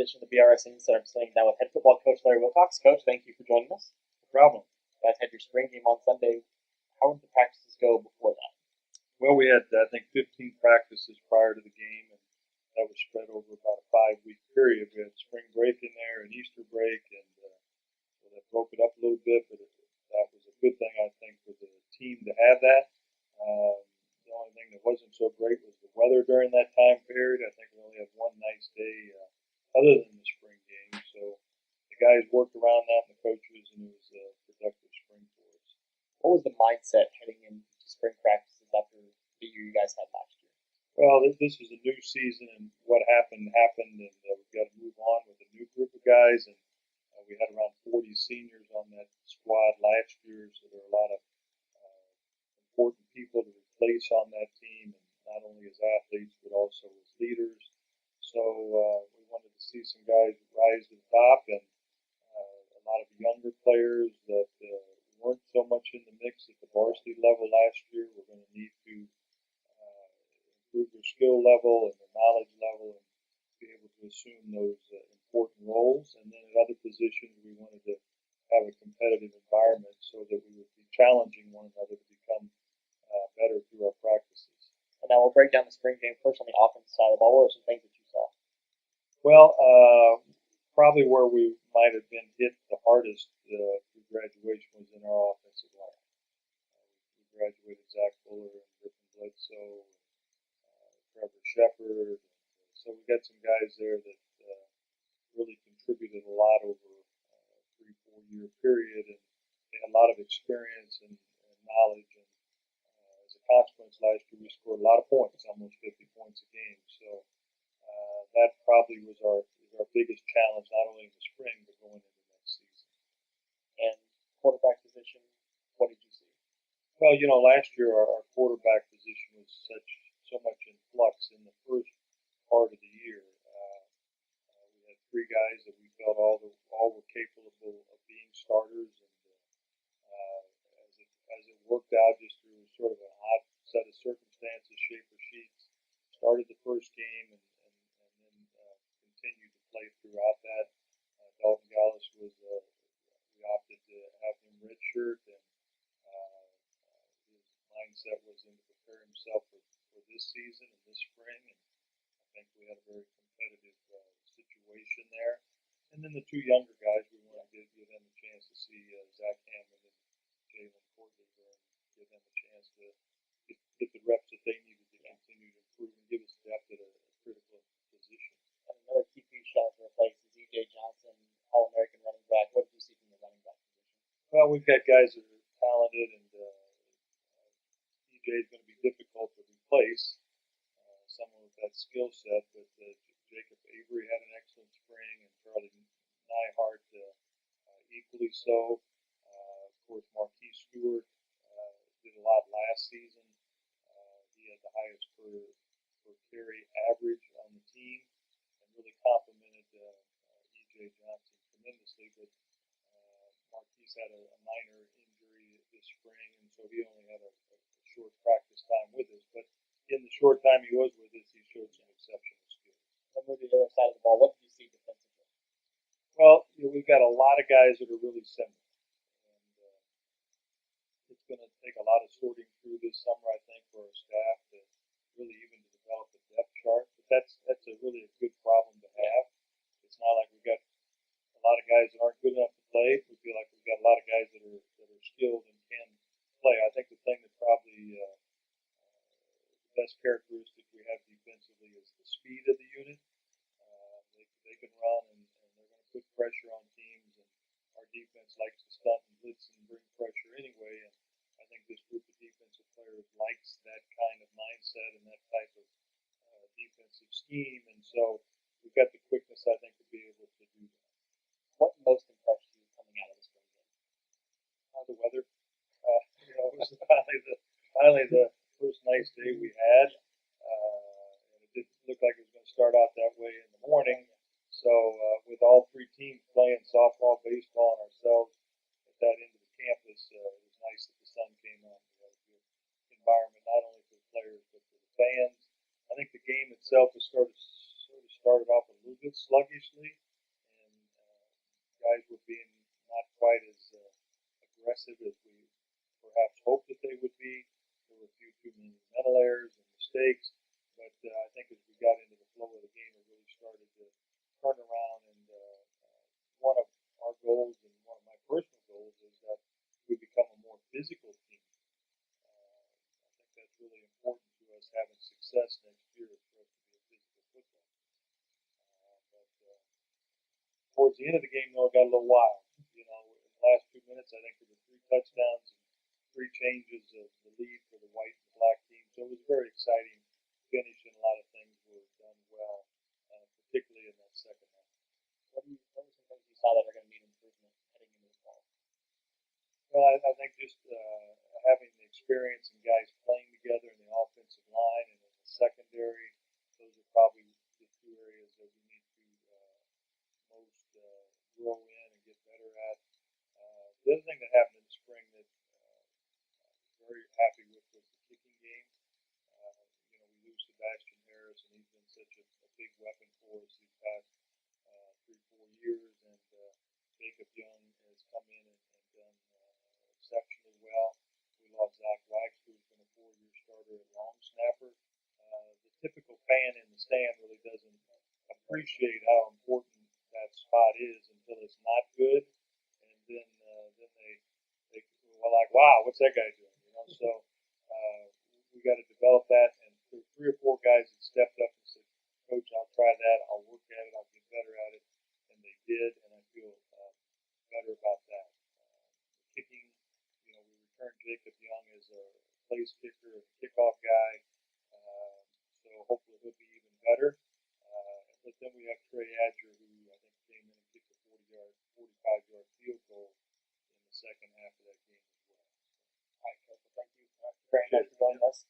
edition of the BRSN Insider. I'm sitting down with head football coach Larry Wilcox. Coach, thank you for joining us. No problem. You guys had your spring game on Sunday. How did the practices go before that? Well, we had, I think, 15 practices prior to the game, and that was spread over about a 5-week period. We had spring break in there and Easter break, and so that broke it up a little bit, but that was a good thing, I think, for the team to have that. The only thing that wasn't so great was the weather during that time period. I think we only had one nice day other than the spring game. So the guys worked around that, and the coaches, and it was a productive spring for us. What was the mindset heading into spring practices after the year you guys had last year? Well, this is a new season, and what happened, and we've got to move on with a new group of guys. And we had around 40 seniors on that squad last year, so there are a lot of important people to replace on that team, and not only as athletes but also as leaders. So we wanted to see some guys rise to the top, and a lot of younger players that weren't so much in the mix at the varsity level last year. We're going to need to improve their skill level and their knowledge level and be able to assume those important roles. And then at other positions, we wanted to have a competitive environment so that we would be challenging one another to become better through our practices. And now we'll break down the spring game first on the offensive side of the ball. What were some things that you saw? Well, probably where we might have been hit the hardest through graduation was in our offensive line. We graduated Zach Fuller and Griffin Bledsoe, Trevor Shepard. So we got some guys there that really contributed a lot over a 3-4 year period, and they had a lot of experience and knowledge. And as a consequence, last year we scored a lot of points, almost 50 points a game. So that probably was our biggest challenge, not only in the spring but going into next season. And quarterback position, what did you see? Well, last year our quarterback position was so much in flux in the first part of the year. We had 3 guys that we felt all were capable of being starters, and as it worked out, just through sort of an odd set of circumstances, Schaefer Sheets started the first game and then continued to play throughout that. Dalton Gallus we opted to have him redshirt, and his mindset was to prepare himself for this season and this spring, and I think we had a very competitive situation there. And then the 2 younger guys, we want to give them a chance to see Zach Hammond and Jalen Courtney and give them a chance to get the reps that they needed to continue to improve and give us depth at a critical position. And another key piece shot to replace is E.J. Johnson, All-American running back. What did you see from the running back position? Well, we've got guys that are talented, and E.J. is going to be difficult to replace, someone with that skill set, but Jacob Avery had an excellent spring, and Charlie Nyhart equally so. Of course, Marquis Stewart did a lot last season. He had the highest per carry average on the team and really complimented E.J. Johnson tremendously, but Marquis had a minor injury this spring, and so he only had a short practice time with us. But in the short time he was with us, he showed some exceptional skills. And moving to the other side of the ball, what did you see defensively? Well, we've got a lot of guys that are really similar, and it's going to take a lot of sorting through this summer, I think, for our staff to really even develop a depth chart. But that's really a good problem to have. It's not like we've got a lot of guys that aren't good enough to play. We feel like we've got a lot of guys that are skilled and can play. I think the thing that probably the best characteristic we have defensively is the speed of the unit. They can run, and they're going to put pressure on teams, and our defense likes to stunt and blitz and bring pressure anyway, and I think this group of defensive players likes that kind of mindset and that type of defensive scheme, and so we've got the quickness, I think, to be able to do that. What most impressed you coming out of the spring game? The weather. It was finally the first nice day we had. And it didn't look like it was going to start out that way in the morning. So with all 3 teams playing softball, baseball, and ourselves at that end of the campus, it was nice that the sun came out. We had a good environment, not only for the players but for the fans. I think the game itself was sort of started off a little bit sluggishly, and guys were being not quite as aggressive as we perhaps hoped that they would be. There were a few too many mental errors and mistakes, but I think as we got into the flow of the game, it really started to turn around. And one of our goals, and one of my personal goals, is that we become a more physical team. I think that's really important to us having success next year, is for us to be a physical football. Towards the end of the game, though, it got a little wild. You know, in the last 2 minutes, I think there were 3 touchdowns and 3 changes of the lead for the white and black team. So it was a very exciting finish, and a lot of things were done well, particularly in that second half. What are some things you saw that are going to need improvement heading into the fall? Well, I think just having the experience and guys playing together in the offensive line and in the secondary, those are probably the 2 areas that we need to most grow in and get better at. The other thing that happened in the spring that I was very happy with was the kicking game. You know, we lose Sebastian Harris, and he's been such a big weapon for us these past 3-4 years, and Jacob Young has come in and done exceptionally well. We lost Zach Wax, who's been a 4-year starter at long snapper. The typical fan in the stand really doesn't appreciate how important that spot is until it's not good, and then they were like, wow, what's that guy doing? You know, so we got to develop that, and there were 3 or 4 guys that stepped up and said, Coach, I'll try that, I'll work at it, I'll get better at it, and they did, and I feel better about that. Kicking, you know, we returned Jacob Young as a place kicker and kickoff guy, so hopefully he'll be even better. But then we have Trey Adger, who I think came in and kicked a 45-yard field goal in the second half of that game as well. All right, Coach, well, thank you very much for joining us.